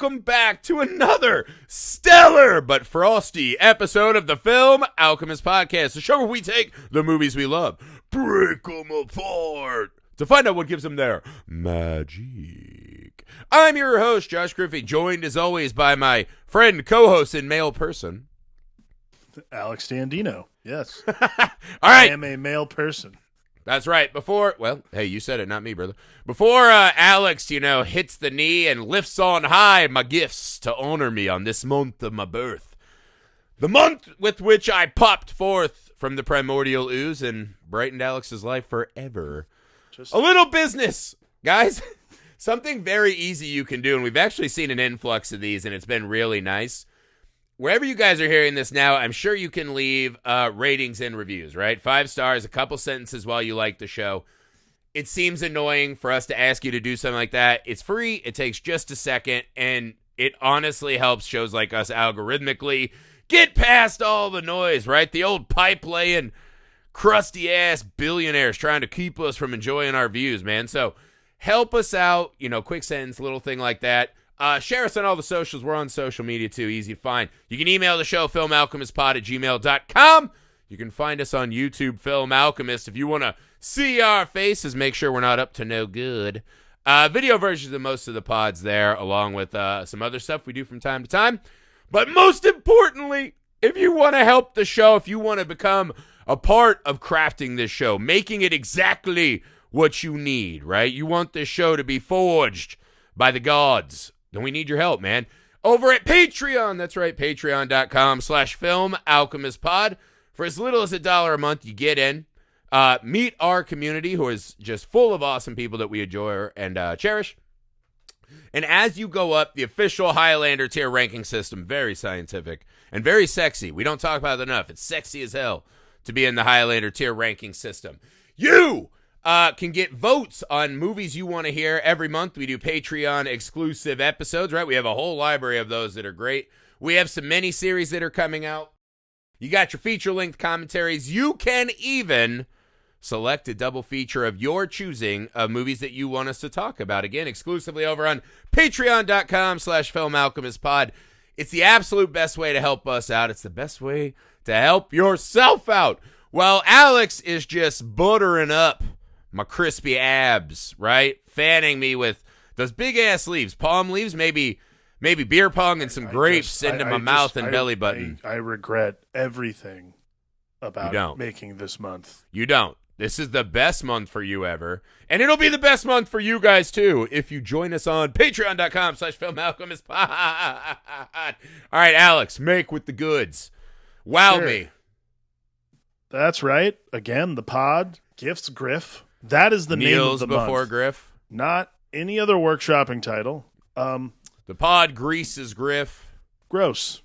welcome back to another stellar but frosty episode of the Film Alchemist podcast, the show where we take the movies we love, break them apart, to find out what gives them their magic. I'm your host, Josh Griffey, joined as always by my friend, co-host, and male person, Alex Dandino. Yes. All right. I am a male person. That's right. Hey, you said it, not me, brother. Before Alex, hits the knee and lifts on high my gifts to honor me on this month of my birth, the month with which I popped forth from the primordial ooze and brightened Alex's life forever. A little business, guys. Something very easy you can do, and we've actually seen an influx of these, and it's been really nice. Wherever you guys are hearing this now, I'm sure you can leave ratings and reviews, right? 5 stars, a couple sentences while you like the show. It seems annoying for us to ask you to do something like that. It's free. It takes just a second, and it honestly helps shows like us algorithmically get past all the noise, right? The old pipe-laying, crusty-ass billionaires trying to keep us from enjoying our views, man. So help us out, quick sentence, little thing like that. Share us on all the socials. We're on social media, too. Easy to find. You can email the show, filmalchemistpod@gmail.com. You can find us on YouTube, Film Alchemist. If you want to see our faces, make sure we're not up to no good. Video versions of most of the pods there, along with some other stuff we do from time to time. But most importantly, if you want to help the show, if you want to become a part of crafting this show, making it exactly what you need, right? You want this show to be forged by the gods. Then we need your help, man. Over at Patreon. That's right, patreon.com/filmalchemistpod. For as little as $1 a month, you get in. Meet our community, who is just full of awesome people that we enjoy and cherish. And as you go up, the official Highlander tier ranking system, very scientific and very sexy. We don't talk about it enough. It's sexy as hell to be in the Highlander tier ranking system. You can get votes on movies you want to hear every month. We do Patreon exclusive episodes, right? We have a whole library of those that are great. We have some mini-series that are coming out. You got your feature-length commentaries. You can even select a double feature of your choosing of movies that you want us to talk about. Again, exclusively over on patreon.com/filmalchemistpod. It's the absolute best way to help us out. It's the best way to help yourself out. While Alex is just buttering up my crispy abs, right? Fanning me with those big-ass leaves. Palm leaves, maybe beer pong and some grapes into my mouth and belly button. I regret everything about making this month. You don't. This is the best month for you ever. And it'll be the best month for you guys, too, if you join us on patreon.com/filmalchemistpod. All right, Alex, make with the goods. Wow me. That's right. Again, the pod, Gifts Griff. That is the Meals name of the before month. Griff. Not any other workshopping title. The pod greases Griff. Gross.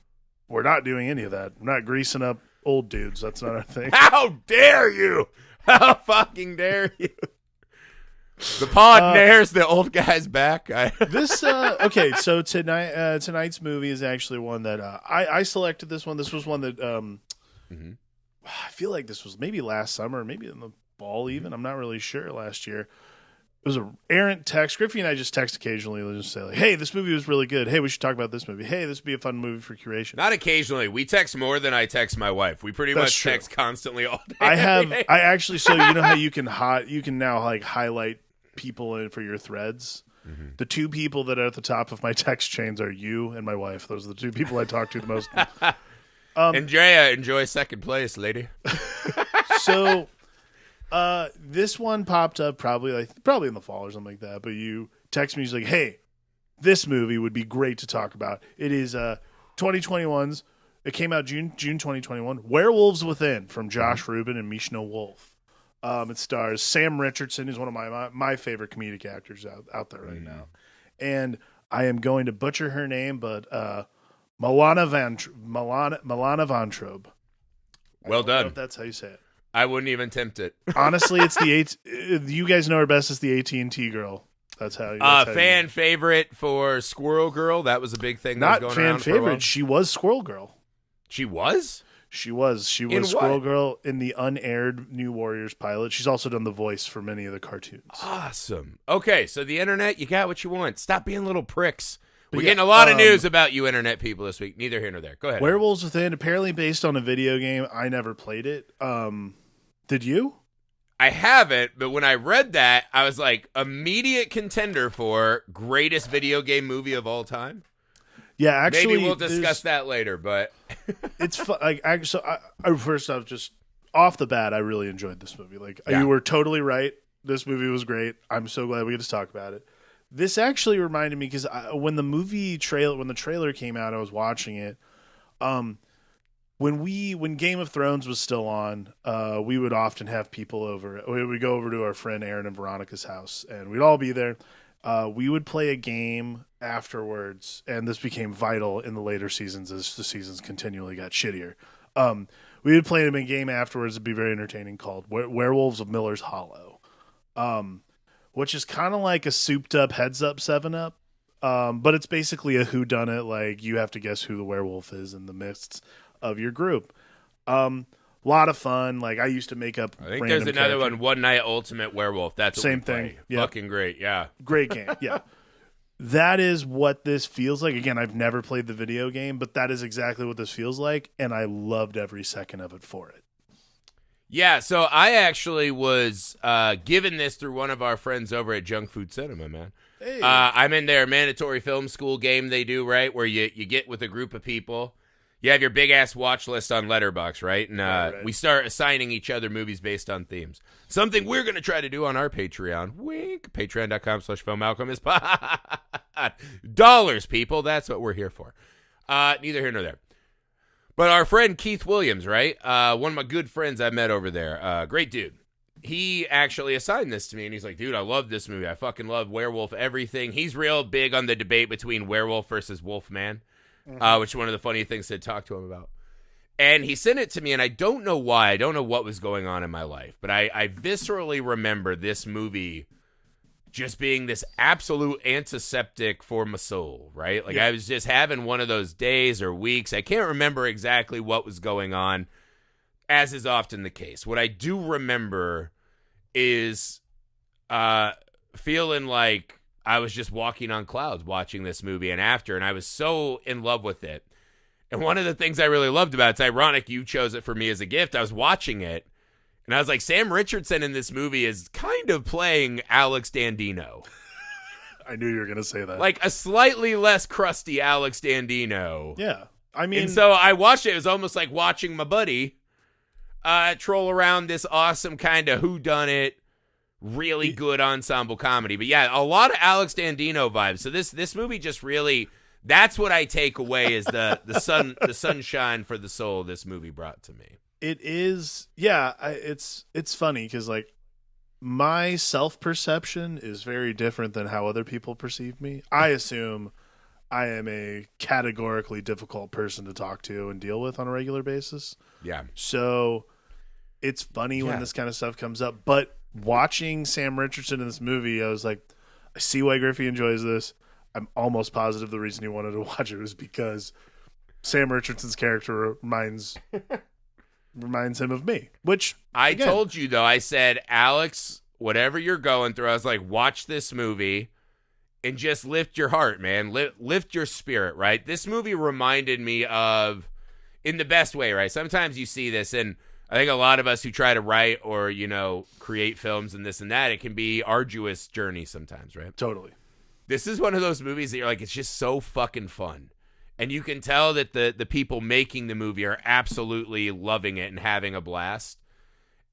We're not doing any of that. We're not greasing up old dudes. That's not our thing. How dare you? How fucking dare you? The pod nares the old guy's back. Okay, so tonight's movie is actually one that I selected this one. This was one that I feel like this was maybe last summer, maybe in the fall even. I'm not really sure last year. It was an errant text. Griffey and I just text occasionally. We'll just say, like, hey, this movie was really good. Hey, we should talk about this movie. Hey, this would be a fun movie for curation. Not occasionally. We text more than I text my wife. We pretty much text constantly all day. I actually, so you know how you can now like highlight people in for your threads? Mm-hmm. The 2 people that are at the top of my text chains are you and my wife. Those are the 2 people I talk to the most. Andrea, enjoy second place, lady. So this one popped up probably in the fall or something like that. But you text me, he's like, "Hey, this movie would be great to talk about." It is 2021's. It came out June 2021. Werewolves Within from Josh Rubin and Mishno Wolf. It stars Sam Richardson, who's one of my favorite comedic actors out there right now. And I am going to butcher her name, but Milana Vantrobe. Well done. I don't know if that's how you say it. I wouldn't even tempt it. Honestly, it's you guys know her best as the AT&T girl. That's how. Fan favorite for Squirrel Girl. That was a big thing. Not that was fan going favorite. She was Squirrel Girl. She was. She was Squirrel Girl in the unaired New Warriors pilot. She's also done the voice for many of the cartoons. Awesome. Okay, so the internet, you got what you want. Stop being little pricks. We're getting a lot of news about you internet people this week. Neither here nor there. Go ahead. Werewolves Within, apparently based on a video game. I never played it. Did you? I haven't, but when I read that, I was like, immediate contender for greatest video game movie of all time. Yeah, actually, maybe we'll discuss that later. But it's like first off, just off the bat, I really enjoyed this movie. Like you were totally right. This movie was great. I'm so glad we get to talk about it. This actually reminded me because when the trailer came out, I was watching it. When Game of Thrones was still on, we would often have people over. We would go over to our friend Aaron and Veronica's house, and we'd all be there. We would play a game afterwards, and this became vital in the later seasons as the seasons continually got shittier. We would play a game afterwards. It'd be very entertaining, called Werewolves of Miller's Hollow, which is kind of like a souped-up heads-up 7-Up, but it's basically a whodunit. Like, you have to guess who the werewolf is in the midst of your group. Lot of fun. Like, I used to make up. I think there's another one, One Night Ultimate Werewolf. That's what same thing. Yep. Fucking great. Yeah. Great game. Yeah. That is what this feels like. Again, I've never played the video game, but that is exactly what this feels like, and I loved every second of it for it. Yeah, so I actually was given this through one of our friends over at Junk Food Cinema, man. Hey. I'm in their mandatory film school game they do, right, where you get with a group of people. You have your big-ass watch list on Letterboxd, right? And right. we start assigning each other movies based on themes. Something we're going to try to do on our Patreon. Wink. Patreon.com/filmalchemist. Dollars, people. That's what we're here for. Neither here nor there. But our friend Keith Williams, right? One of my good friends I met over there. Great dude. He actually assigned this to me, and he's like, dude, I love this movie. I fucking love werewolf everything. He's real big on the debate between werewolf versus wolfman. Which is one of the funny things to talk to him about. And he sent it to me, and I don't know why. I don't know what was going on in my life. But I viscerally remember this movie just being this absolute antiseptic for my soul, right? Like, I was just having one of those days or weeks. I can't remember exactly what was going on, as is often the case. What I do remember is feeling like I was just walking on clouds watching this movie and I was so in love with it. And one of the things I really loved about it, it's ironic you chose it for me as a gift. I was watching it, and I was like, Sam Richardson in this movie is kind of playing Alex Dandino. I knew you were going to say that. Like a slightly less crusty Alex Dandino. Yeah. I mean, and so I watched it. It was almost like watching my buddy troll around this awesome kind of whodunit, really good ensemble comedy. But yeah, a lot of Alex Dandino vibes. So this movie just really, that's what I take away is the sunshine for the soul this movie brought to me. It is, yeah, it's funny because, like, my self-perception is very different than how other people perceive me. I assume I am a categorically difficult person to talk to and deal with on a regular basis. Yeah. So it's funny when this kind of stuff comes up. But watching Sam Richardson in this movie, I was like, I see why Griffey enjoys this. I'm almost positive the reason he wanted to watch it was because Sam Richardson's character reminds him of me. Which I told you, though, I said, Alex, whatever you're going through, I was like, watch this movie and just lift your heart, man. Lift your spirit, right? This movie reminded me of, in the best way, right? Sometimes you see this, and I think a lot of us who try to write or, create films and this and that, it can be arduous journey sometimes, right? Totally. This is one of those movies that you're like, it's just so fucking fun. And you can tell that the people making the movie are absolutely loving it and having a blast.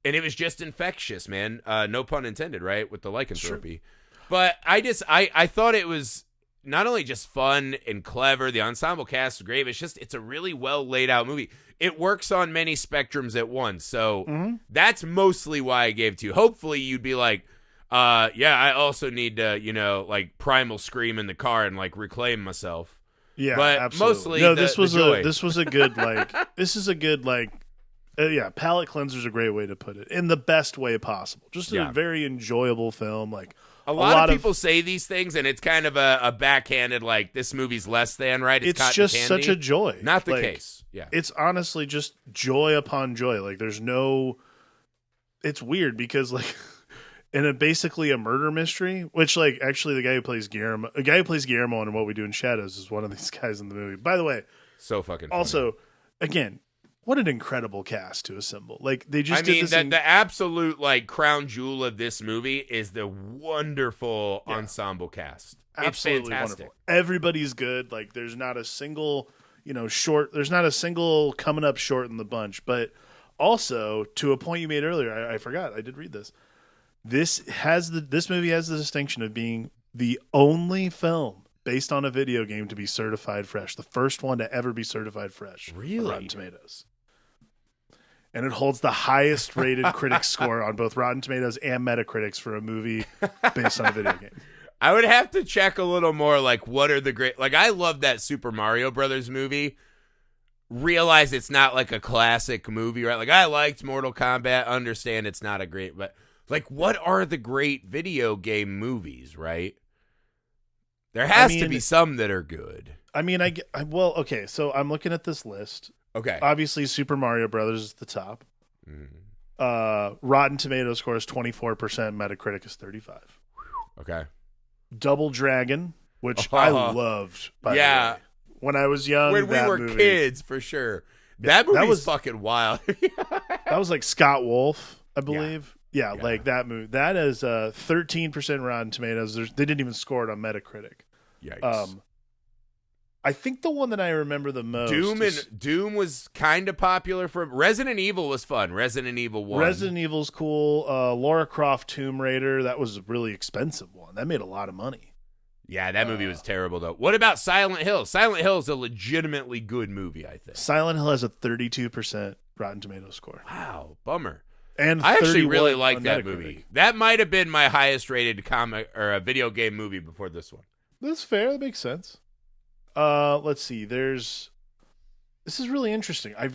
And it was just infectious, man. No pun intended, right? With the lycanthropy. Sure. But I thought it was not only just fun and clever, the ensemble cast was great, but it's a really well laid out movie. It works on many spectrums at once. So that's mostly why I gave it to you. Hopefully you'd be like, I also need to, like primal scream in the car and like reclaim myself. Yeah, but absolutely. Mostly no, this was a good palate cleanser is a great way to put it in the best way possible. Just a very enjoyable film. Like a lot of people say these things, and it's kind of a backhanded like this movie's less than right. It's just such a joy. Not the case. Yeah, it's honestly just joy upon joy. Like there's no. It's weird because like and basically a murder mystery, which like actually the guy who plays Guillermo in What We Do in Shadows is one of these guys in the movie. By the way, So fucking funny. also, again, what an incredible cast to assemble. Like they just I mean, did this the absolute like crown jewel of this movie is the wonderful ensemble cast. Absolutely it's fantastic. wonderful. Everybody's good. Like there's not a single, short. There's not a single coming up short in the bunch. But also to a point you made earlier, I forgot. I did read this. This movie has the distinction of being the only film based on a video game to be certified fresh. The first one to ever be certified fresh. Really? On Rotten Tomatoes. And it holds the highest rated critic score on both Rotten Tomatoes and Metacritics for a movie based on a video game. I would have to check a little more, like, what are the great... Like, I love that Super Mario Brothers movie. Realize it's not, like, a classic movie, right? Like, I liked Mortal Kombat. Understand it's not a great... But, like, what are the great video game movies, right? There has to be some that are good. I mean, okay, so I'm looking at this list. Okay. Obviously, Super Mario Brothers is the top. Rotten Tomatoes score is 24%. Metacritic is 35%. Okay. Double Dragon, which I loved, by the way. When I was young, when we were movie, kids, for sure. That movie was fucking wild. That was like Scott Wolf, I believe. Yeah, Yeah. like that movie. That is 13% Rotten Tomatoes. They didn't even score it on Metacritic. Yikes. I think the one that I remember the most Doom was kind of popular for Resident Evil was fun. Resident Evil 1. Resident Evil's cool. Lara Croft Tomb Raider, that was a really expensive one. That made a lot of money. Yeah, that movie was terrible though. What about Silent Hill? Silent Hill is a legitimately good movie, I think. Silent Hill has a 32% Rotten Tomatoes score. Wow, bummer. And I actually really like like that movie. That might have been my highest rated comic or a video game movie before this one. That's fair. That makes sense. Let's see. This is really interesting. I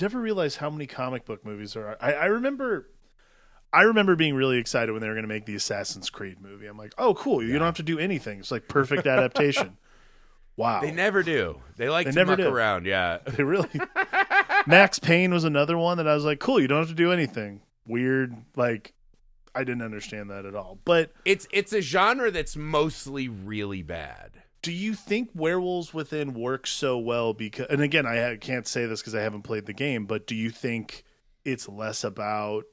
never realized how many comic book movies there are. I remember being really excited when they were going to make the Assassin's Creed movie. I'm like, oh, cool. You don't have to do anything. It's like perfect adaptation. Wow. They never do. They like to muck around. Yeah. They really. Max Payne was another one that I was like, cool. You don't have to do anything. Weird. Like, I didn't understand that at all. But it's a genre that's mostly really bad. Do you think Werewolves Within works so well because, and again, I can't say this because I haven't played the game, but do you think it's less about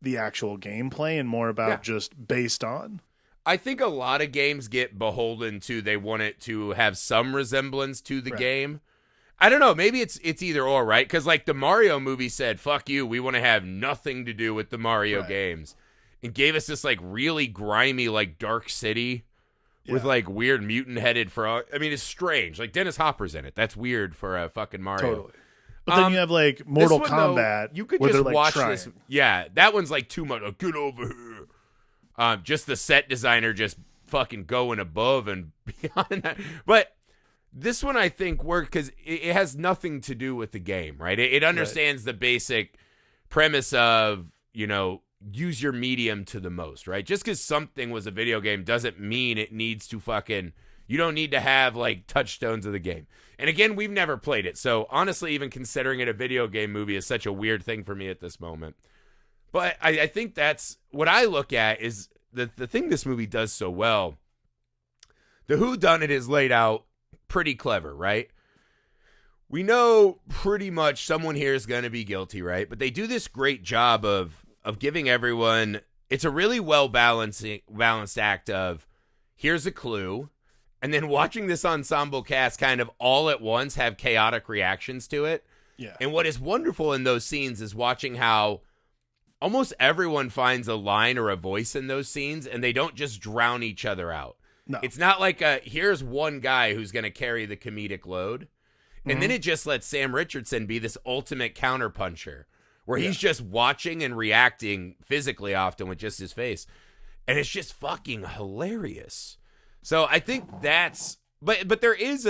the actual gameplay and more about just based on? I think a lot of games get beholden to, they want it to have some resemblance to the game. I don't know. Maybe it's either or, right? Because like the Mario movie said, fuck you, we want to have nothing to do with the Mario games. And gave us this like really grimy, like dark city. With like weird mutant-headed frog. I mean, it's strange. Like Dennis Hopper's in it. That's weird for a fucking Mario. Totally. But then you have like Mortal Kombat. You could just watch this. Yeah, that one's like too much. Oh, get over here. Just the set designer just fucking going above and beyond that. But this one I think worked because it has nothing to do with the game, right? It understands the basic premise of, use your medium to the most, right? Just because something was a video game doesn't mean it needs to you don't need to have like touchstones of the game. And again, we've never played it. So honestly, even considering it a video game movie is such a weird thing for me at this moment. But I think that's what I look at is the thing this movie does so well. The whodunit is laid out pretty clever, right? We know pretty much someone here is going to be guilty, right? But they do this great job of giving everyone, it's a really well-balanced act of, here's a clue, and then watching this ensemble cast kind of all at once have chaotic reactions to it. Yeah. And what is wonderful in those scenes is watching how almost everyone finds a line or a voice in those scenes, and they don't just drown each other out. No. It's not like here's one guy who's going to carry the comedic load, and then it just lets Sam Richardson be this ultimate counterpuncher, where he's just watching and reacting physically often with just his face. And it's just fucking hilarious. So I think that's, but there is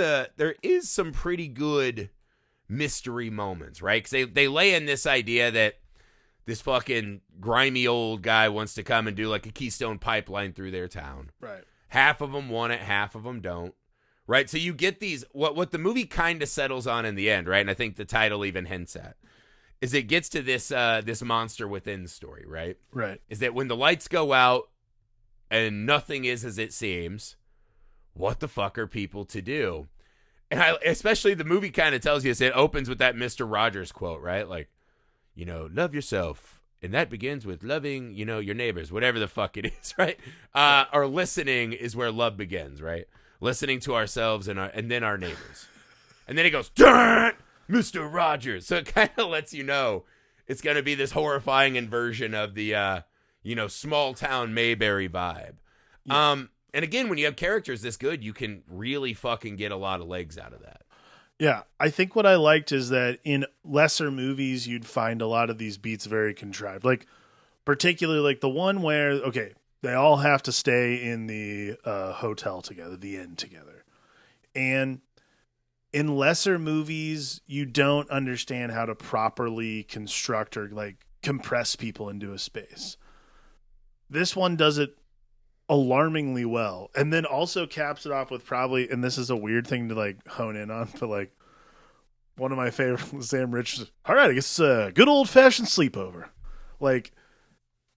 some pretty good mystery moments, right? Because they lay in this idea that this fucking grimy old guy wants to come and do like a Keystone Pipeline through their town. Right. Half of them want it, half of them don't. Right? So you get these, what the movie kind of settles on in the end, right? And I think the title even hints at, is it gets to this monster within story, right? Right. Is that when the lights go out and nothing is as it seems, what the fuck are people to do? And especially the movie kind of tells you this. It opens with that Mr. Rogers quote, right? Like, love yourself. And that begins with loving, your neighbors, whatever the fuck it is, right? Or listening is where love begins, right? Listening to ourselves and then our neighbors. And then he goes, "Darn, Mr. Rogers." So it kind of lets you know it's going to be this horrifying inversion of the, small town Mayberry vibe. Yeah. And again, when you have characters this good, you can really fucking get a lot of legs out of that. Yeah, I think what I liked is that in lesser movies, you'd find a lot of these beats very contrived. Like, particularly like the one where, okay, they all have to stay in the hotel together, the inn together. And in lesser movies, you don't understand how to properly construct or like compress people into a space. This one does it alarmingly well, and then also caps it off with probably, and this is a weird thing to like hone in on, but like one of my favorite Sam Richards. All right, I guess it's a good old fashioned sleepover. Like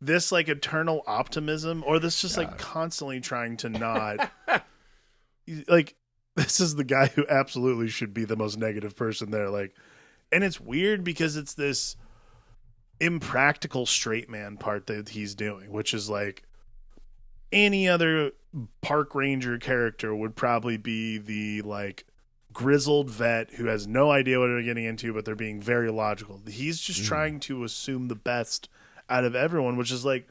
this, like eternal optimism, or this just like constantly trying to not like this is the guy who absolutely should be the most negative person there. Like, and it's weird because it's this impractical straight man part that he's doing, which is like any other park ranger character would probably be the like grizzled vet who has no idea what they're getting into, but they're being very logical. He's just trying to assume the best out of everyone, which is like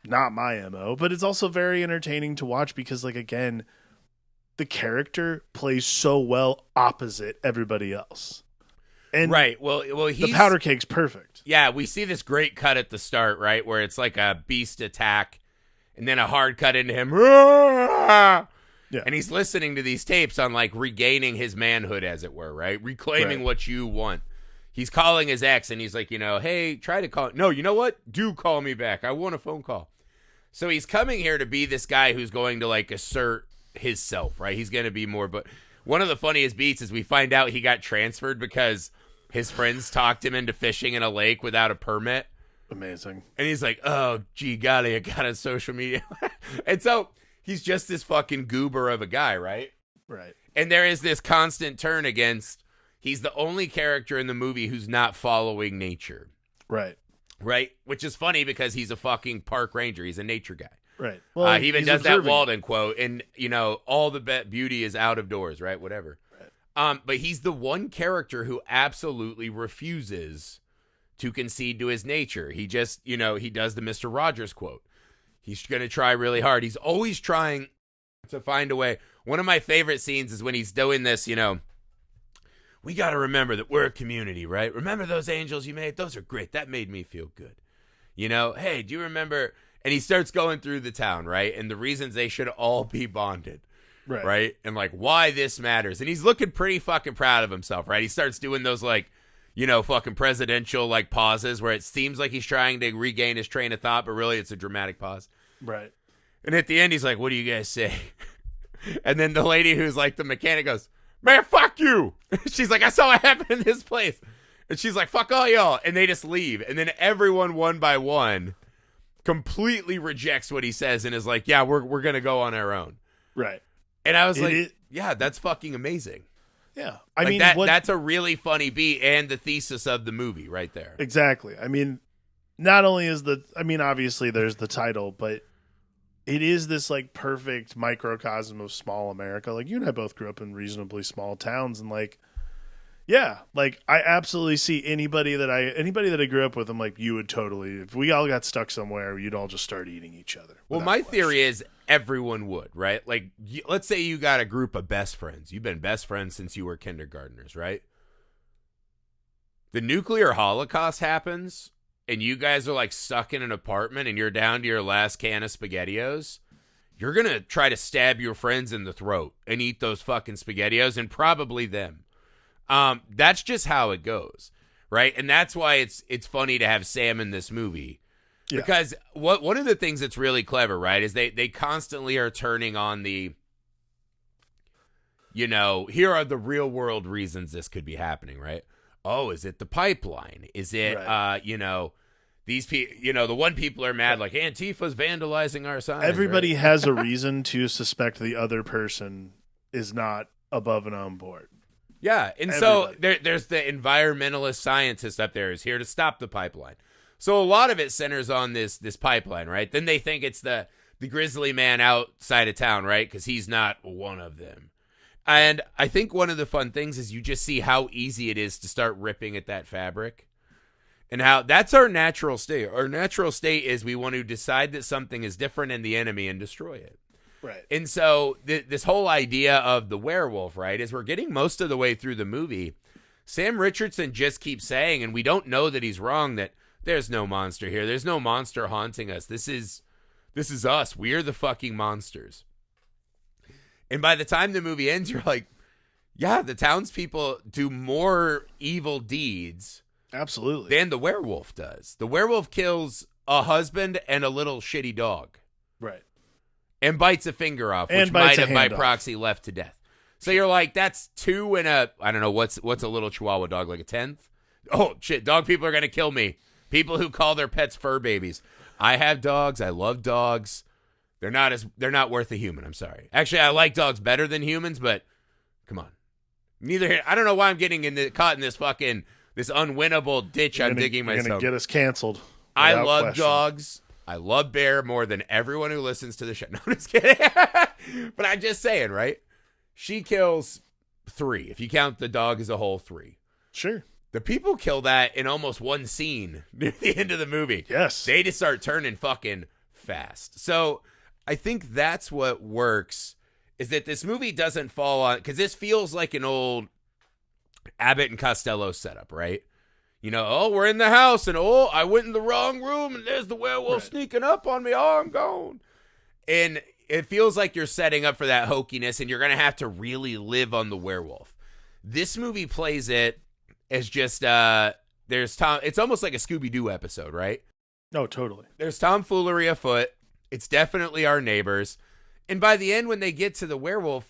not my MO, but it's also very entertaining to watch because like, again, the character plays so well opposite everybody else. And right. Well, the powder cake's perfect. Yeah. We see this great cut at the start, right? Where it's like a beast attack. And then a hard cut into him. Yeah. And he's listening to these tapes on like regaining his manhood, as it were, right? Reclaiming what you want. He's calling his ex and he's like, hey, try to call. No, you know what? Do call me back. I want a phone call. So he's coming here to be this guy who's going to like assert his self, right? He's going to be more. But one of the funniest beats is we find out he got transferred because his friends talked him into fishing in a lake without a permit. Amazing. And he's like, oh, gee golly, I got on social media. And so he's just this fucking goober of a guy, right? Right. And there is this constant turn against, he's the only character in the movie who's not following nature. Right. Right? Which is funny because he's a fucking park ranger. He's a nature guy. Right. Well, he even does that Walden quote, and, all the beauty is out of doors, right? Whatever. Right. But he's the one character who absolutely refuses to concede to his nature. He just, he does the Mr. Rogers quote. He's going to try really hard. He's always trying to find a way. One of my favorite scenes is when he's doing this, we got to remember that we're a community, right? Remember those angels you made? Those are great. That made me feel good. Hey, do you remember? And he starts going through the town, right? And the reasons they should all be bonded. Right. And like why this matters. And he's looking pretty fucking proud of himself, right? He starts doing those like, fucking presidential like pauses where it seems like he's trying to regain his train of thought, but really it's a dramatic pause. Right. And at the end, he's like, what do you guys say? And then the lady who's like the mechanic goes, man, fuck you. She's like, I saw what happened in this place. And she's like, fuck all y'all. And they just leave. And then everyone one by one completely rejects what he says and is like, yeah, we're going to go on our own. Right. And I was yeah, that's fucking amazing. Yeah. I mean, that's a really funny beat and the thesis of the movie right there. Exactly. I mean, not only is obviously there's the title, but it is this like perfect microcosm of small America. Like you and I both grew up in reasonably small towns, and like, yeah, like I absolutely see anybody that I grew up with. I'm like, you would totally, if we all got stuck somewhere, you'd all just start eating each other. Well, my theory is everyone would, right? Like, let's say you got a group of best friends. You've been best friends since you were kindergartners, right? The nuclear holocaust happens, and you guys are like stuck in an apartment, and you're down to your last can of SpaghettiOs. You're going to try to stab your friends in the throat and eat those fucking SpaghettiOs, and probably them. That's just how it goes, right? And that's why it's funny to have Sam in this movie. Yeah. Because one of the things that's really clever, right, is they constantly are turning on the, here are the real world reasons this could be happening, right? oh, is it the pipeline? Is it, Right. these people, the one people are mad, like Antifa's vandalizing our signs. Everybody right? has a reason to suspect the other person is not above and on board. Yeah, and so Everybody. there's the environmentalist scientist up there who's here to stop the pipeline. So a lot of it centers on this pipeline, right? Then they think it's the grizzly man outside of town, right? Because he's not one of them. And I think one of the fun things is you just see how easy it is to start ripping at that fabric. And how that's our natural state. Our natural state is we want to decide that something is different in the enemy and destroy it. Right. And so this whole idea of the werewolf, right, is we're getting most of the way through the movie. Sam Richardson just keeps saying, and we don't know that he's wrong, that there's no monster here. There's no monster haunting us. This is us. We're the fucking monsters. And by the time the movie ends, you're like, yeah, the townspeople do more evil deeds Absolutely. than the werewolf does. The werewolf kills a husband and a little shitty dog. Right. And bites a finger off, And which bites might a have by hand off. proxy left to death. So you're like, that's two and a, I don't know, what's a little Chihuahua dog, like a tenth? Oh, shit, dog people are going to kill me. People who call their pets fur babies. I have dogs. I love dogs. They're not worth a human. I'm sorry. Actually, I like dogs better than humans, but come on. Neither here. I don't know why I'm getting caught in this unwinnable ditch I'm digging You're myself. gonna get us canceled. I without love question. dogs. I love Bear more than everyone who listens to the show. No, I'm just kidding. But I'm just saying, right? She kills 3. If you count the dog as a whole, 3. Sure. The people kill that in almost one scene near the end of the movie. Yes. They just start turning fucking fast. So I think that's what works, is that this movie doesn't fall on, because this feels like an old Abbott and Costello setup, right? Oh, we're in the house, and oh, I went in the wrong room, and there's the werewolf sneaking up on me. Oh, I'm gone. And it feels like you're setting up for that hokiness, and you're going to have to really live on the werewolf. This movie plays it as just, there's Tom. It's almost like a Scooby-Doo episode, right? No, totally. There's tomfoolery afoot. It's definitely our neighbors. And by the end, when they get to the werewolf,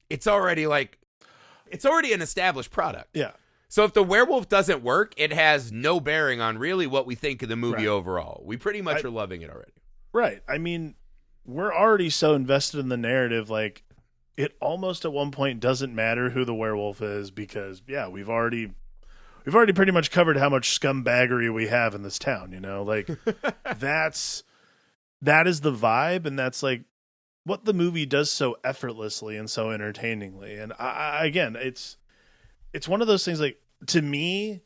it's already an established product. Yeah. So if the werewolf doesn't work, it has no bearing on really what we think of the movie overall. We pretty much are loving it already. Right. I mean, we're already so invested in the narrative, like it almost at one point doesn't matter who the werewolf is because we've already pretty much covered how much scumbaggery we have in this town, Like that is the vibe, and that's like what the movie does so effortlessly and so entertainingly. And again, it's one of those things, like, to me,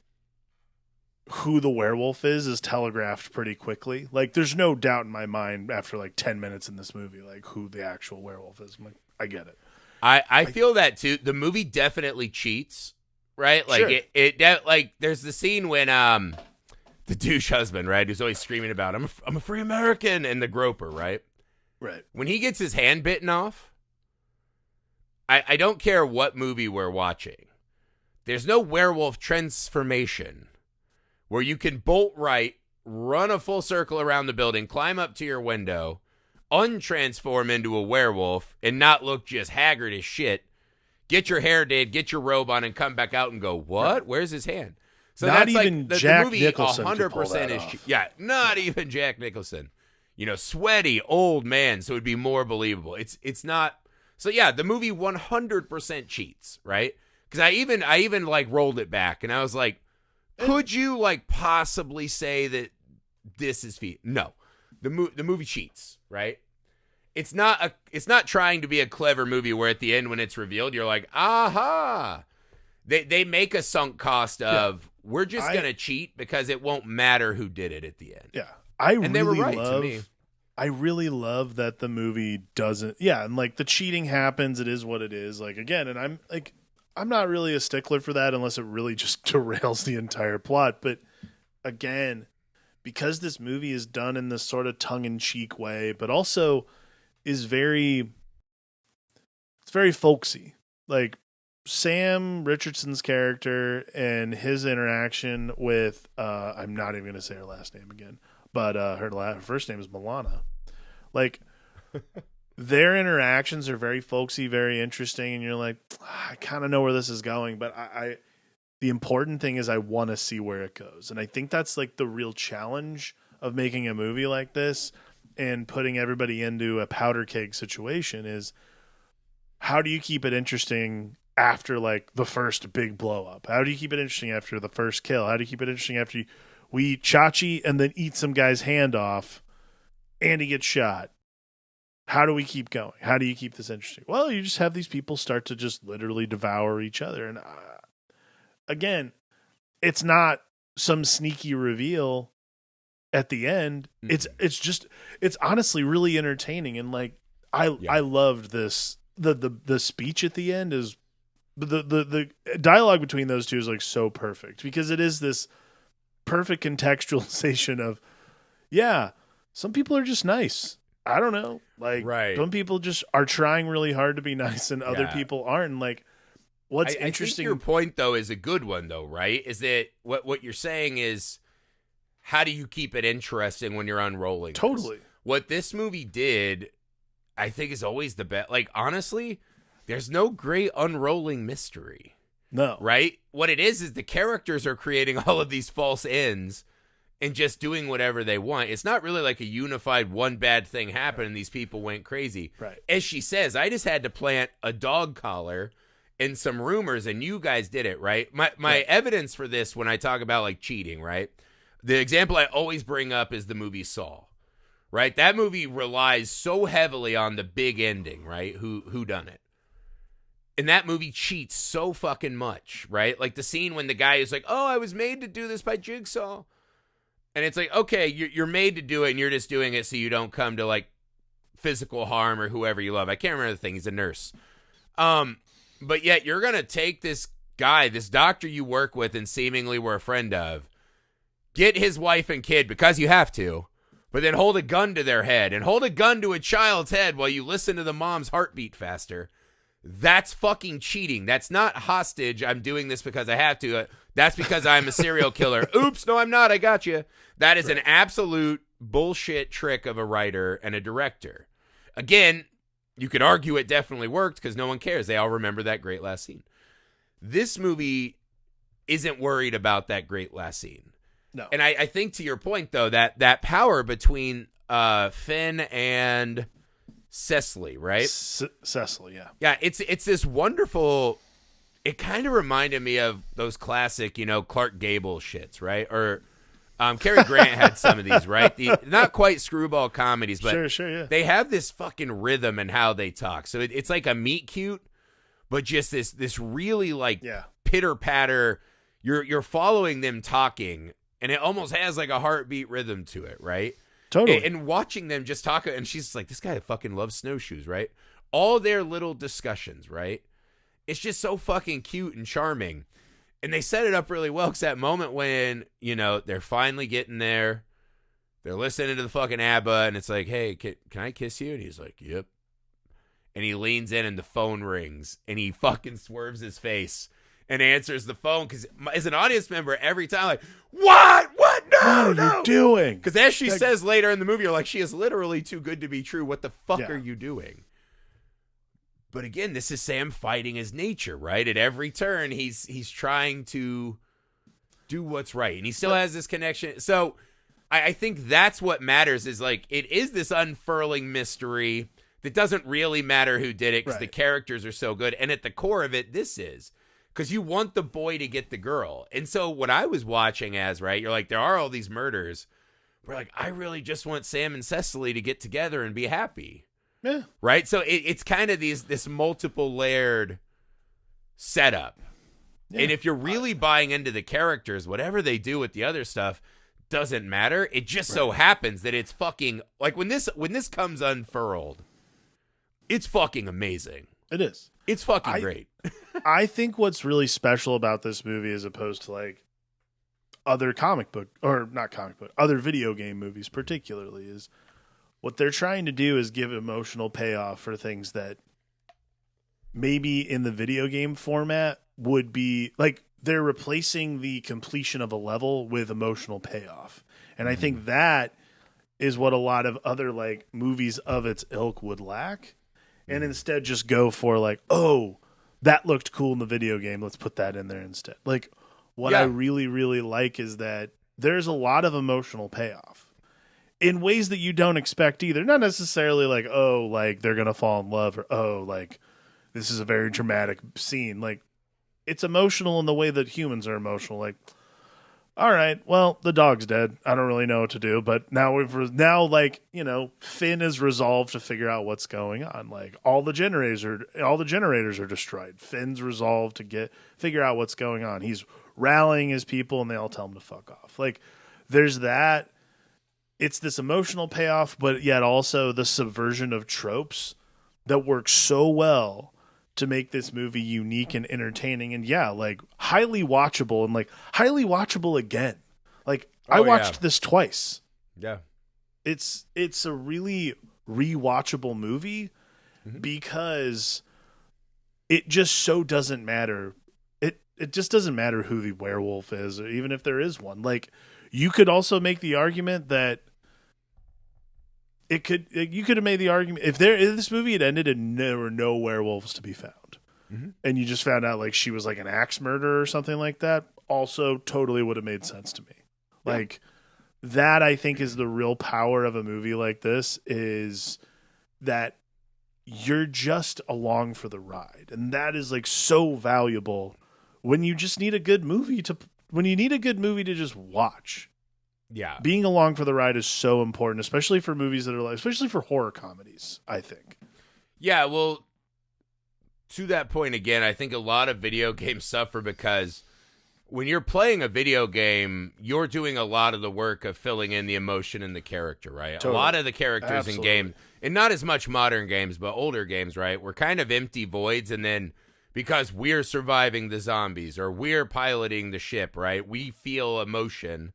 who the werewolf is telegraphed pretty quickly. Like, there's no doubt in my mind after like 10 minutes in this movie, like who the actual werewolf is. I'm like, I get it. I feel that too. The movie definitely cheats, right? Like Sure. like there's the scene when the douche husband, right, who's always screaming about I'm a free American, and the groper, right? Right. When he gets his hand bitten off, I don't care what movie we're watching. There's no werewolf transformation where you can bolt right, run a full circle around the building, climb up to your window, untransform into a werewolf, and not look just haggard as shit. Get your hair did, get your robe on, and come back out and go, what? Right. Where's his hand? So not that's even like Jack the movie Nicholson 100% is not even Jack Nicholson. Sweaty old man, so it'd be more believable. It's not. So yeah, the movie 100% cheats, right? Because I even like rolled it back, and I was like, could you like possibly say that this is feet? No, the movie cheats, right? It's not trying to be a clever movie where at the end when it's revealed, you're like, aha. They make a sunk cost of we're just gonna cheat because it won't matter who did it at the end. Yeah, they were right to me. I really love that the movie doesn't. Yeah, and like the cheating happens. It is what it is. Like again, and I'm not really a stickler for that unless it really just derails the entire plot. But again, because this movie is done in this sort of tongue-in-cheek way, but also is very folksy. Like Sam Richardson's character and his interaction with I'm not even going to say her last name again, but her first name is Milana. Like their interactions are very folksy, very interesting, and you're like, I kind of know where this is going, but The important thing is I want to see where it goes. And I think that's like the real challenge of making a movie like this and putting everybody into a powder keg situation is how do you keep it interesting after like the first big blow up? How do you keep it interesting after the first kill? How do you keep it interesting after we eat Chachi and then eat some guy's hand off and he gets shot? How do we keep going? How do you keep this interesting? Well, you just have these people start to just literally devour each other. And again, it's not some sneaky reveal at the end. Mm-hmm. It's honestly really entertaining. And like, I loved this. The speech at the end is the dialogue between those two is like so perfect because it is this perfect contextualization of, yeah, some people are just nice. I don't know. Like some people just are trying really hard to be nice and other people aren't. And like, what's interesting. I think your point though is a good one though, right? Is that what you're saying is how do you keep it interesting when you're unrolling? Totally. This? What this movie did, I think is always the best. Like, honestly, there's no great unrolling mystery. No. Right? What it is the characters are creating all of these false ends and just doing whatever they want. It's not really like a unified one bad thing happened and these people went crazy. Right. As she says, I just had to plant a dog collar and some rumors and you guys did it, right? My evidence for this when I talk about like cheating, right? The example I always bring up is the movie Saw. Right? That movie relies so heavily on the big ending, right? Who done it? And that movie cheats so fucking much, right? Like the scene when the guy is like, "Oh, I was made to do this by Jigsaw." And it's like, "Okay, you're made to do it and you're just doing it so you don't come to like physical harm or whoever you love." I can't remember the thing. He's a nurse. But yet you're going to take this guy, this doctor you work with and seemingly were a friend of, get his wife and kid because you have to. But then hold a gun to their head and hold a gun to a child's head while you listen to the mom's heartbeat faster. That's fucking cheating. That's not hostage. I'm doing this because I have to. That's because I'm a serial killer. Oops, no, I'm not. I got you. That is an absolute bullshit trick of a writer and a director. Again, you could argue it definitely worked because no one cares. They all remember that great last scene. This movie isn't worried about that great last scene. No. And I think to your point, though, that power between Finn and Cecily, right? Cecily, yeah. Yeah, it's this wonderful... It kind of reminded me of those classic, Clark Gable shits, right? Or Cary Grant had some of these, right? Not quite screwball comedies, but sure, yeah. They have this fucking rhythm in how they talk. So it's like a meet cute, but just this really like pitter-patter. You're following them talking, and it almost has like a heartbeat rhythm to it, right? Totally. And watching them just talk, and she's like, this guy fucking loves snowshoes, right? All their little discussions, right? It's just so fucking cute and charming. And they set it up really well because that moment when, they're finally getting there, they're listening to the fucking ABBA, and it's like, hey, can I kiss you? And he's like, yep. And he leans in and the phone rings, and he fucking swerves his face and answers the phone because as an audience member, every time, like, what? No, what are you doing? Because as she says later in the movie, you're like, she is literally too good to be true. What the fuck are you doing? But again, this is Sam fighting his nature, right? At every turn, he's trying to do what's right, and he still has this connection. So I think that's what matters is like it is this unfurling mystery that doesn't really matter who did it because the characters are so good. And at the core of it, this is because you want the boy to get the girl. And so what I was watching as, right, you're like, there are all these murders. We're like, I really just want Sam and Cecily to get together and be happy. Yeah. Right? So it's kind of this multiple layered setup. Yeah. And if you're really buying into the characters, whatever they do with the other stuff doesn't matter. It just so happens that it's fucking like when this comes unfurled, it's fucking amazing. It is. It's fucking great. I think what's really special about this movie as opposed to like other other video game movies particularly is what they're trying to do is give emotional payoff for things that maybe in the video game format would be like they're replacing the completion of a level with emotional payoff. And I think that is what a lot of other like movies of its ilk would lack. And instead just go for like, oh, that looked cool in the video game. Let's put that in there instead. Like, what I really, really like is that there's a lot of emotional payoff in ways that you don't expect either. Not necessarily like, oh, like they're going to fall in love, or, oh, like this is a very dramatic scene. Like, it's emotional in the way that humans are emotional. Like, all right, well, the dog's dead. I don't really know what to do, but now like, you know, Finn is resolved to figure out what's going on. Like, all the generators are destroyed. Finn's resolved to figure out what's going on. He's rallying his people, and they all tell him to fuck off. Like, there's that. It's this emotional payoff, but yet also the subversion of tropes that works so well to make this movie unique and entertaining, and like highly watchable, and like highly watchable again. Like, I watched this twice. Yeah. It's a really rewatchable movie because it just so doesn't matter. It just doesn't matter who the werewolf is, or even if there is one. Like, you could also make the argument that you could have made the argument if this movie had ended and there were no werewolves to be found, and you just found out like she was like an axe murderer or something like that, also totally would have made sense to me. Yeah. Like, that I think is the real power of a movie like this, is that you're just along for the ride, and that is like so valuable when you just need a good movie to just watch. Yeah. Being along for the ride is so important, especially for movies that are like, especially for horror comedies, I think. Yeah, well, to that point again, I think a lot of video games suffer because when you're playing a video game, you're doing a lot of the work of filling in the emotion and the character, right? Totally. A lot of the characters in games, and not as much modern games, but older games, right? We're kind of empty voids, and then because we're surviving the zombies or we're piloting the ship, right? We feel emotion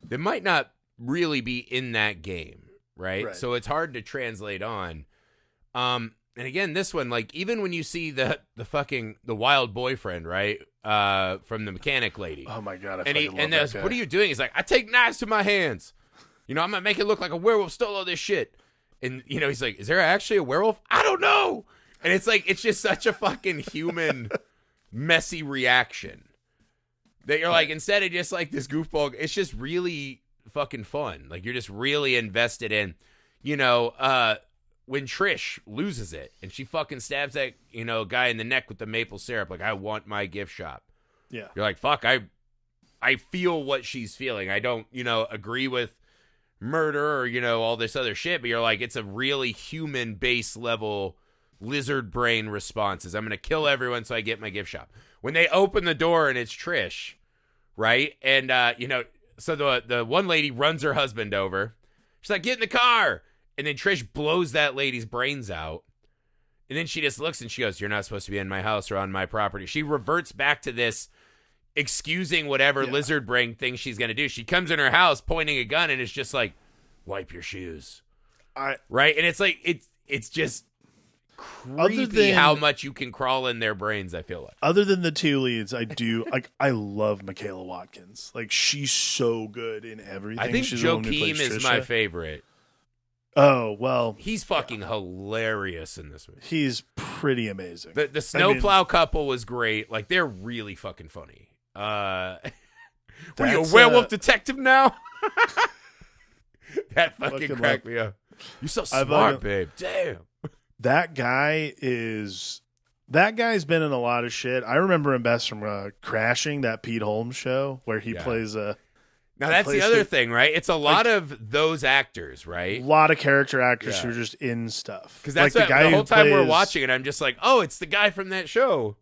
that might not really be in that game, right? So it's hard to translate on. And again, this one, like, even when you see the wild boyfriend, right, from the mechanic lady. Oh my god! What are you doing? He's like, I take knives to my hands. You know, I'm gonna make it look like a werewolf stole all this shit. And you know, he's like, is there actually a werewolf? I don't know. And it's like, it's just such a fucking human, messy reaction. That you're like, instead of just like this goofball, it's just really fucking fun. Like, you're just really invested in, you know, when Trish loses it and she fucking stabs that, you know, guy in the neck with the maple syrup. Like, I want my gift shop. Yeah. You're like, fuck, I feel what she's feeling. I don't, you know, agree with murder or, you know, all this other shit, but you're like, it's a really human base level lizard brain responses. I'm going to kill everyone so I get my gift shop. When they open the door and it's Trish, right? And, you know, so the one lady runs her husband over. She's like, get in the car. And then Trish blows that lady's brains out. And then she just looks and she goes, you're not supposed to be in my house or on my property. She reverts back to this excusing whatever lizard brain thing she's going to do. She comes in her house pointing a gun and it's just like, wipe your shoes. Right? And it's like, it's just creepy how much you can crawl in their brains, I feel like. Other than the two leads, I love Michaela Watkins. Like, she's so good in everything. I think Joaquin is my favorite. Oh, well. He's fucking hilarious in this movie. He's pretty amazing. The snowplow couple was great. Like, they're really fucking funny. What are you, a werewolf detective now? That fucking cracked me up. You're so smart, babe. Damn. That guy's been in a lot of shit. I remember him best from Crashing, that Pete Holmes show where he plays a. Now that's the other thing, right? It's a lot of those actors, right? A lot of character actors who are just in stuff. Because that's like the whole time we're watching it, I'm just like, oh, it's the guy from that show.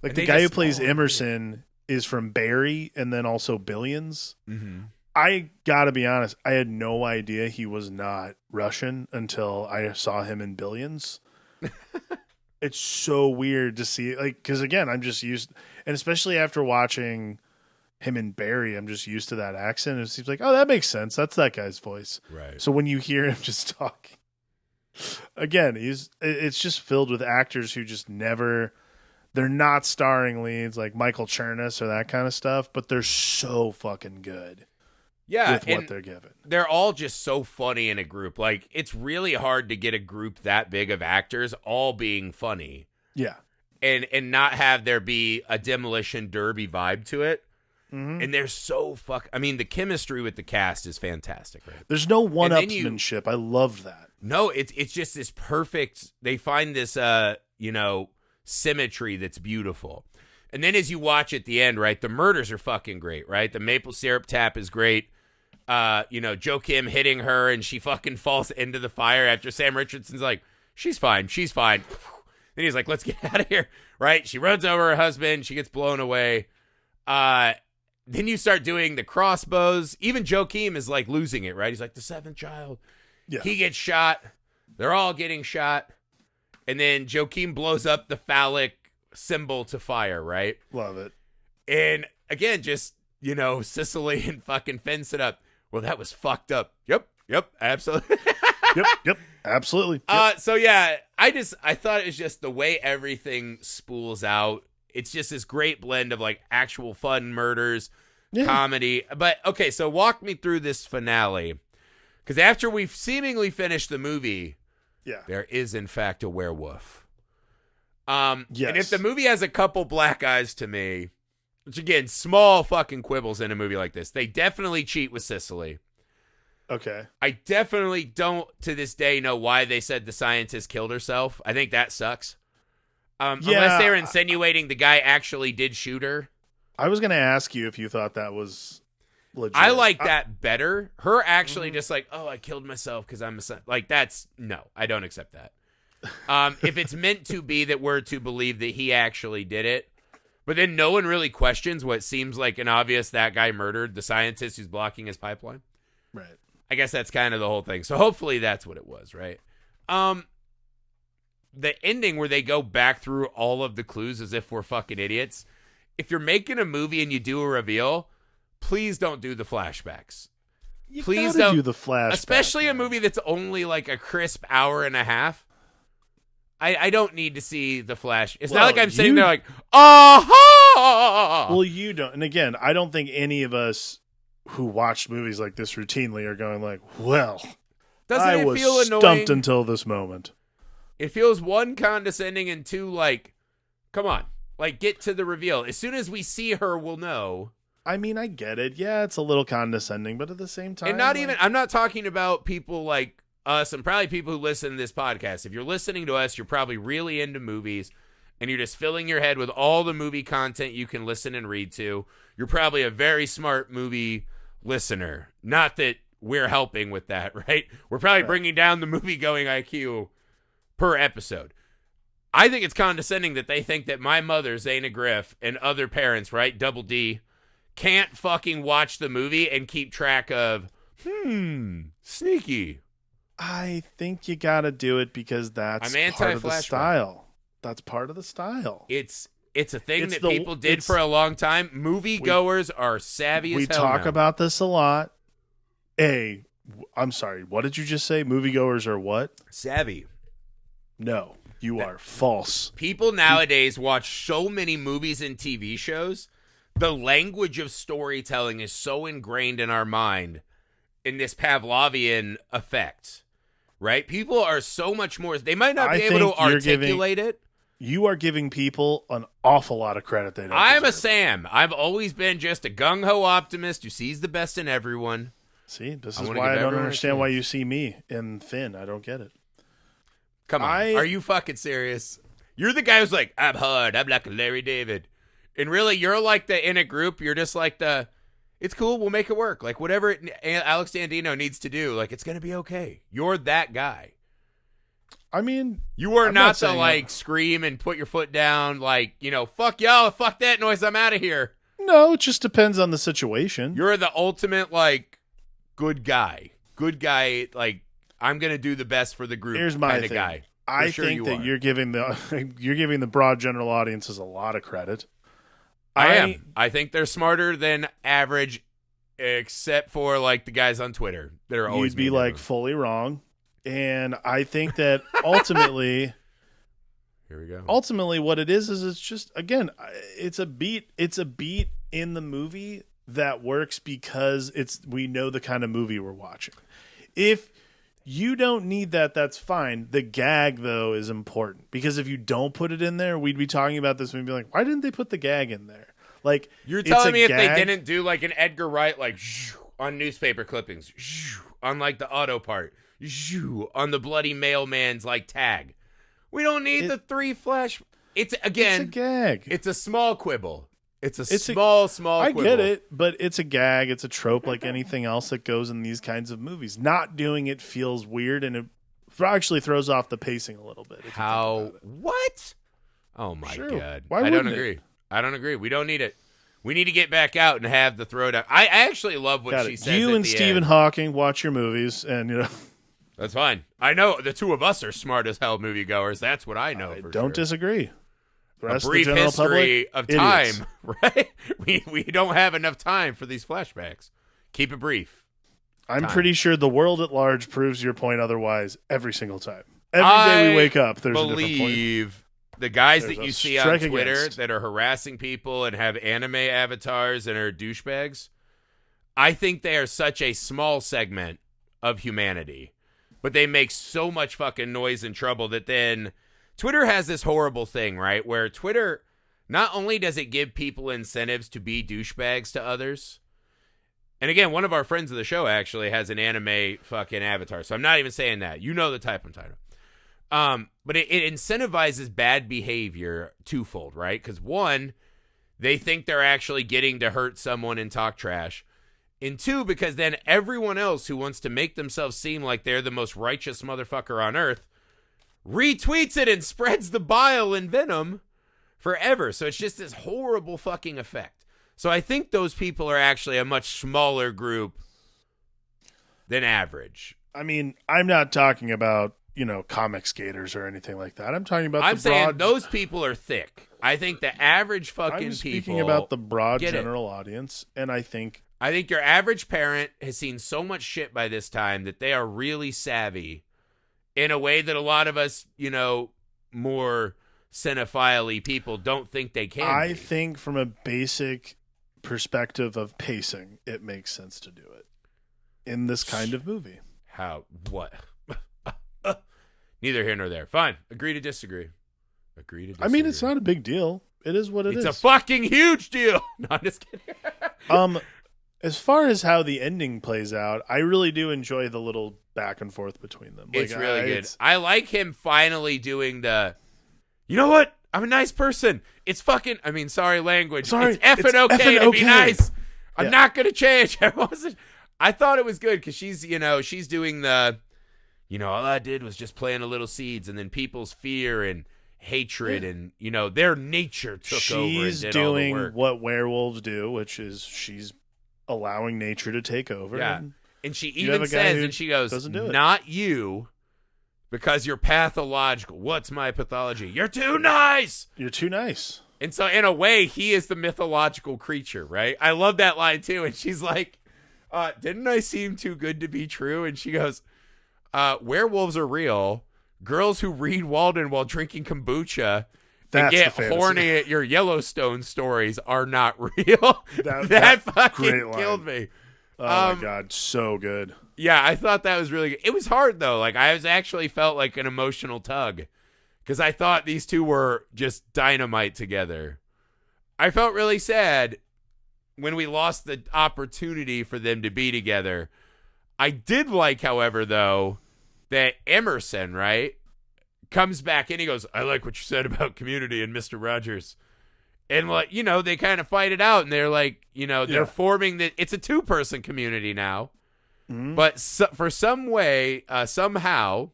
Like, the guy who plays Emerson is from Barry and then also Billions. Mm-hmm. I gotta be honest, I had no idea he was not Russian until I saw him in Billions. It's so weird to see, like, because again, I'm just used, and especially after watching him in Barry, I'm just used to that accent. It seems like, oh, that makes sense. That's that guy's voice. Right. So when you hear him just talking, again, it's just filled with actors who just never, they're not starring leads like Michael Chernus or that kind of stuff, but they're so fucking good. Yeah, with what they're given. They're all just so funny in a group. Like, it's really hard to get a group that big of actors all being funny. Yeah. And not have there be a Demolition Derby vibe to it. And they're so I mean, the chemistry with the cast is fantastic, right? There's no one-upsmanship. I love that. No, it's just this perfect. They find this, symmetry that's beautiful. And then as you watch at the end, right, the murders are fucking great, right? The maple syrup tap is great. Joe Kim hitting her and she fucking falls into the fire after Sam Richardson's like, she's fine. Then he's like, let's get out of here, right? She runs over her husband. She gets blown away. Then you start doing the crossbows. Even Joe Kim is like losing it, right? He's like, the seventh child. Yeah. He gets shot. They're all getting shot. And then Joe Kim blows up the phallic symbol to fire, right? Love it. And again, just, Sicily and fucking fence it up. Well, that was fucked up. Yep, absolutely. Yep, absolutely. Yep. So yeah, I thought it was just the way everything spools out. It's just this great blend of like actual fun murders, comedy. But okay, so walk me through this finale. Because after we've seemingly finished the movie, there is in fact a werewolf. Yes. And if the movie has a couple black eyes to me, which again, small fucking quibbles in a movie like this, they definitely cheat with Sicily. Okay. I definitely don't to this day know why they said the scientist killed herself. I think that sucks. Unless they're insinuating the guy actually did shoot her. I was going to ask you if you thought that was legit. I like that better. Her actually just like, oh, I killed myself because I'm a son. Like, no, I don't accept that. If it's meant to be that we're to believe that he actually did it, but then no one really questions what seems like an obvious that guy murdered the scientist who's blocking his pipeline. Right. I guess that's kind of the whole thing. So hopefully that's what it was, right? The ending where they go back through all of the clues as if we're fucking idiots. If you're making a movie and you do a reveal, please don't do the flashbacks. Please don't do the flashbacks. Especially a movie that's only like a crisp hour and a half. I don't need to see the flash. It's not like I'm sitting there like, aha! Well, you don't. And again, I don't think any of us who watch movies like this routinely are going like, well, I was stumped until this moment. It feels one, condescending, and two, like, come on. Like, get to the reveal. As soon as we see her, we'll know. I mean, I get it. Yeah, it's a little condescending, but at the same time. And I'm not talking about people like us and probably people who listen to this podcast. If you're listening to us, you're probably really into movies and you're just filling your head with all the movie content you can listen and read to. You're probably a very smart movie listener. Not that we're helping with that, right? We're probably bringing down the movie-going IQ per episode. I think it's condescending that they think that my mother, Zaina Griff, and other parents, right, Double D, can't fucking watch the movie and keep track of, sneaky. I think you gotta do it because that's part of the style. That's part of the style. It's a thing that people did for a long time. Moviegoers are savvy as hell. We talk about this a lot. I'm sorry, what did you just say? Moviegoers are what? Savvy. No, you are false. People nowadays watch so many movies and TV shows. The language of storytelling is so ingrained in our mind in this Pavlovian effect, right? People are so much more. They might not be able to articulate it. You are giving people an awful lot of credit. I'm a Sam. I've always been just a gung-ho optimist who sees the best in everyone. See, this is why I don't understand why you see me in Finn. I don't get it. Come on. Are you fucking serious? You're the guy who's like, I'm hard. I'm like a Larry David. And really, you're like in a group, you're just like it's cool. We'll make it work. Like whatever Alex Dandino needs to do, like it's going to be okay. You're that guy. I mean, you are not to like scream and put your foot down like, fuck y'all, fuck that noise. I'm out of here. No, it just depends on the situation. You're the ultimate like good guy. Good guy. Like I'm going to do the best for the group. Here's my thing. Guy. I think that you're giving the broad general audiences a lot of credit. I am. I think they're smarter than average, except for like the guys on Twitter that are always. You'd be like fully wrong, and I think that ultimately, here we go. Ultimately, what it is it's just again, it's a beat. It's a beat in the movie that works because we know the kind of movie we're watching. If you don't need that, that's fine. The gag, though, is important. Because if you don't put it in there, we'd be talking about this and we'd be like, why didn't they put the gag in there? Like, You're it's telling a me if they gag. didn't do like an Edgar Wright, like on newspaper clippings, on like the auto part, on the bloody mailman's like tag. We don't need the 3 flash. It's It's a gag. It's a small quibble. It's a It's a- small I quibble. get it, but it's a gag. It's a trope like anything else that goes in these kinds of movies. Not doing it feels weird, and it actually throws off the pacing a little bit. if you think How? about it. What? Oh my Sure. God. Why I don't wouldn't it? agree. I don't agree. We don't need it. We need to get back out and have the throwdown. I actually love what Got she it. says. You at and the Stephen end. Hawking watch your movies, and That's fine. I know the two of us are smart as hell moviegoers. That's what I know I for don't sure. disagree. The A rest of the brief general history public, of idiots. time, right? We don't have enough time for these flashbacks. Keep it brief. I'm time. pretty sure the world at large proves your point otherwise every single time. Every day we wake up, there's a different point. Believe the guys There's that a you see on strike Twitter against. that are harassing people and have anime avatars and are douchebags, I think they are such a small segment of humanity, but they make so much fucking noise and trouble that then Twitter has this horrible thing, right? Where Twitter, not only does it give people incentives to be douchebags to others, and again, one of our friends of the show actually has an anime fucking avatar, so I'm not even saying that. You know the type I'm talking about. But it incentivizes bad behavior twofold, right? Because one, they think they're actually getting to hurt someone and talk trash. And two, because then everyone else who wants to make themselves seem like they're the most righteous motherfucker on earth retweets it and spreads the bile and venom forever. So it's just this horrible fucking effect. So I think those people are actually a much smaller group than average. I mean, I'm not talking about, comic skaters or anything like that. I'm talking about I'm the saying broad... those people are thick. I think the average fucking I'm speaking people about the broad get it. general audience, and I think your average parent has seen so much shit by this time that they are really savvy in a way that a lot of us, more cinephile people don't think they can. I be. think from a basic perspective of pacing, it makes sense to do it in this kind of movie. How? What? Neither here nor there. Fine. Agree to disagree. Agree to disagree. I mean, it's not a big deal. It is what it is. It's a fucking huge deal. No, I'm just kidding. As far as how the ending plays out, I really do enjoy the little back and forth between them. It's really good. I like him finally doing the, you know what? I'm a nice person. It's fucking, sorry language. Sorry, it's effing it's okay effing to be okay. nice. I'm Yeah. not going to change. I thought it was good because she's, she's doing the, all I did was just plant a little seeds, and then people's fear and hatred and, their nature took over and She's did all the doing work. what werewolves do, which is she's allowing nature to take over. Yeah. And she you have even a guy says, who and she goes, doesn't do it. not you, because you're pathological. What's my pathology? You're too nice. You're too nice. And so in a way, he is the mythological creature, right? I love that line too. And she's like, didn't I seem too good to be true? And she goes, werewolves are real. Girls who read Walden while drinking kombucha and That's get the fantasy. horny at your Yellowstone stories are not real. That That great fucking line. killed me. Oh my God, so good. Yeah, I thought that was really good. It was hard though. Like I was actually felt like an emotional tug because I thought these two were just dynamite together. I felt really sad when we lost the opportunity for them to be together. I did like, however, though, that Emerson, right, comes back and he goes, I like what you said about Community and Mr. Rogers. And, like, they kind of fight it out, and they're like, they're forming it's a two-person community now. Mhm. But for some way, somehow,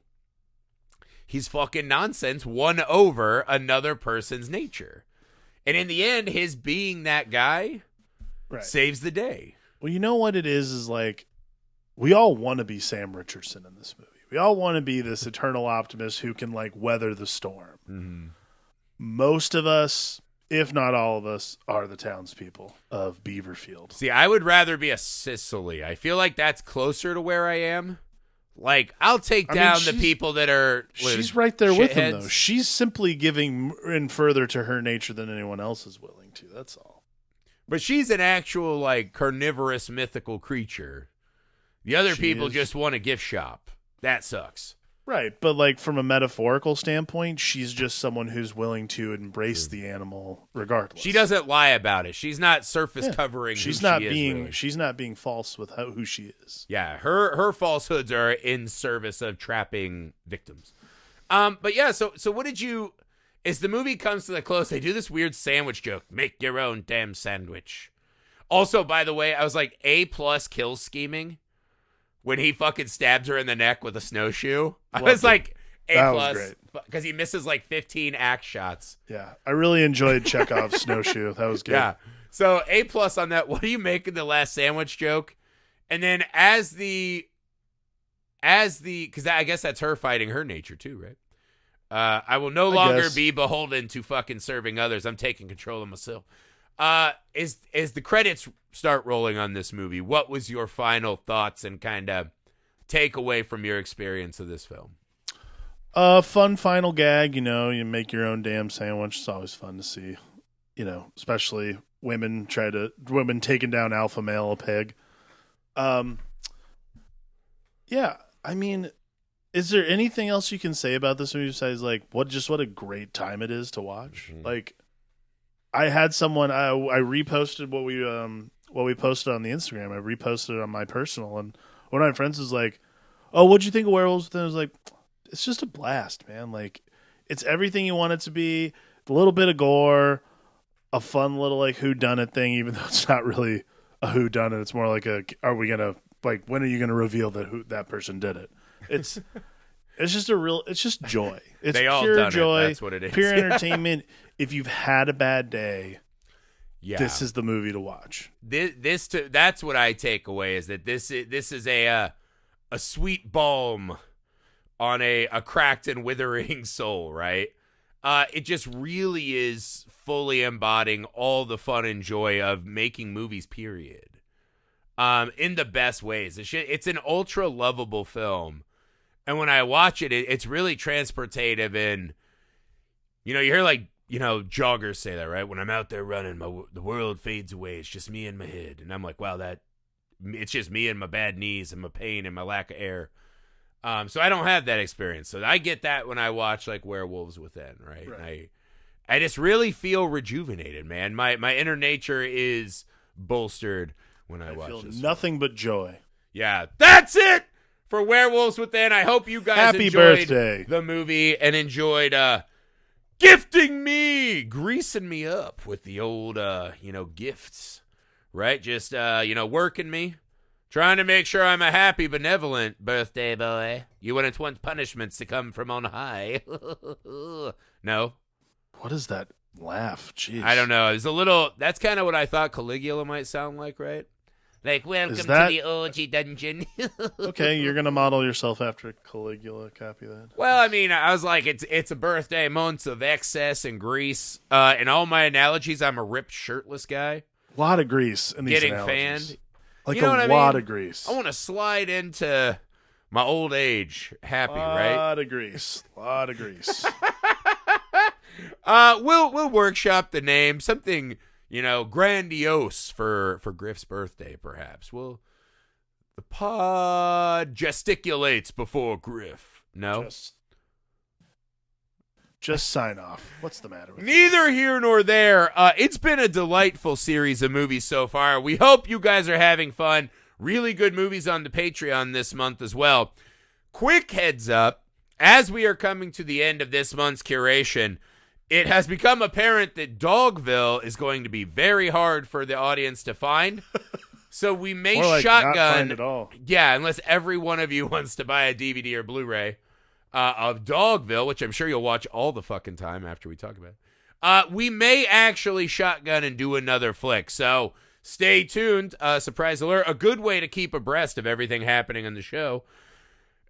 he's fucking nonsense won over another person's nature. And in the end, his being that guy Right. saves the day. Well, you know what it is like we all want to be Sam Richardson in this movie. We all want to be this eternal optimist who can like weather the storm. Mm-hmm. Most of us, if not all of us, are the townspeople of Beaverfield. See, I would rather be a Sicily. I feel like that's closer to where I am. Like, I'll take down the people that are She's right there with him, though. shitheads. She's simply giving in further to her nature than anyone else is willing to. That's all. But she's an actual, like, carnivorous mythical creature. The other She people is. just want a gift shop. That sucks. Right, but like from a metaphorical standpoint, she's just someone who's willing to embrace the animal regardless. She doesn't lie about it. She's not surface covering She's who not she being is, really. she's not being false with who she is. Yeah, her falsehoods are in service of trapping victims. But yeah, so what did you... As the movie comes to the close, they do this weird sandwich joke. Make your own damn sandwich. Also, by the way, I was like, A+ kill scheming when he fucking stabs her in the neck with a snowshoe. I was like, A+, because he misses like 15 axe shots. Yeah, I really enjoyed Chekhov's snowshoe. That was good. Yeah, so A+ on that. What do you make of the last sandwich joke? And then as the, because I guess that's her fighting her nature too, right? I will no longer be beholden to fucking serving others. I'm taking control of myself. As the credits start rolling on this movie, what was your final thoughts and kind of takeaway from your experience of this film? Fun final gag, you make your own damn sandwich. It's always fun to see, especially women taking down alpha male, a pig. Yeah, I mean, is there anything else you can say about this movie besides like what a great time it is to watch? Mm-hmm. Like, I had someone I reposted what we posted on the Instagram. I reposted it on my personal, and one of my friends was like, "Oh, what'd you think of Werewolves Within?" I was like, "It's just a blast, man. Like, it's everything you want it to be. A little bit of gore, a fun little like whodunit thing, even though it's not really a whodunit. It's more like are we gonna like when are you gonna reveal that person did it? It's just joy. It's pure joy. That's what it is. Pure entertainment. If you've had a bad day, this is the movie to watch. That's what I take away is that this is a sweet balm on a cracked and withering soul, right? It just really is fully embodying all the fun and joy of making movies, period. In the best ways. It's an ultra lovable film. And when I watch it, it's really transportative, and you hear like joggers say that, right? When I'm out there running, the world fades away. It's just me and my head, and I'm like, wow, it's just me and my bad knees and my pain and my lack of air. So I don't have that experience. So I get that when I watch like Werewolves Within, right? And I just really feel rejuvenated, man. My inner nature is bolstered when I watch feel this. Nothing but joy. Yeah, that's it. For Werewolves Within, I hope you guys enjoyed the movie and enjoyed gifting me, greasing me up with the old, gifts, right? Just, working me, trying to make sure I'm a happy, benevolent birthday boy. You wouldn't want punishments to come from on high. No? What is that laugh? Jeez. I don't know. That's kind of what I thought Caligula might sound like, right? Like, welcome to the OG dungeon. Okay, you're going to model yourself after Caligula. Copy that. Well, I mean, I was like, it's a birthday month of excess and grease. In all my analogies, I'm a ripped, shirtless guy. A lot of grease in these getting analogies. Fanned. Like a lot of grease. I want to slide into my old age happy, right? A lot of grease. A lot of grease. We'll workshop the name. Something... grandiose for Griff's birthday, perhaps. The pod gesticulates before Griff. No? Just sign off. What's the matter with Neither here nor there. It's been a delightful series of movies so far. We hope you guys are having fun. Really good movies on the Patreon this month as well. Quick heads up, as we are coming to the end of this month's curation, it has become apparent that Dogville is going to be very hard for the audience to find. So we may shotgun. Not find it all. Yeah, unless every one of you wants to buy a DVD or Blu-ray of Dogville, which I'm sure you'll watch all the fucking time after we talk about it. We may actually shotgun and do another flick. So stay tuned. Surprise alert. A good way to keep abreast of everything happening on the show.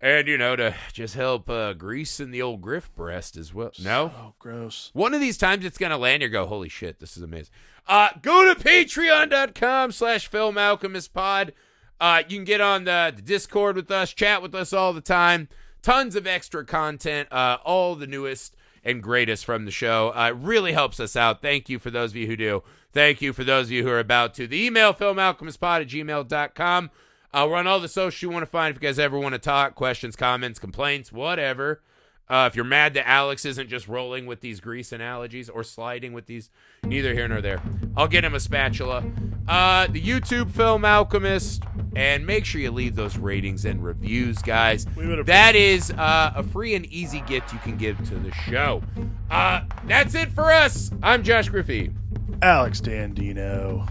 And, to just help grease in the old Griff breast as well. No? Oh, gross. One of these times it's going to land. You go, holy shit, this is amazing. Go to patreon.com/filmalchemistpod. You can get on the Discord with us, chat with us all the time. Tons of extra content, all the newest and greatest from the show. It really helps us out. Thank you for those of you who do. Thank you for those of you who are about to. The email, filmalchemistpod@gmail.com. I'll run all the socials you want to find if you guys ever want to talk, questions, comments, complaints, whatever. If you're mad that Alex isn't just rolling with these grease analogies or sliding with these, neither here nor there. I'll get him a spatula. The YouTube film Alchemist, and make sure you leave those ratings and reviews, guys. That is a free and easy gift you can give to the show. That's it for us. I'm Josh Griffey. Alex Dandino.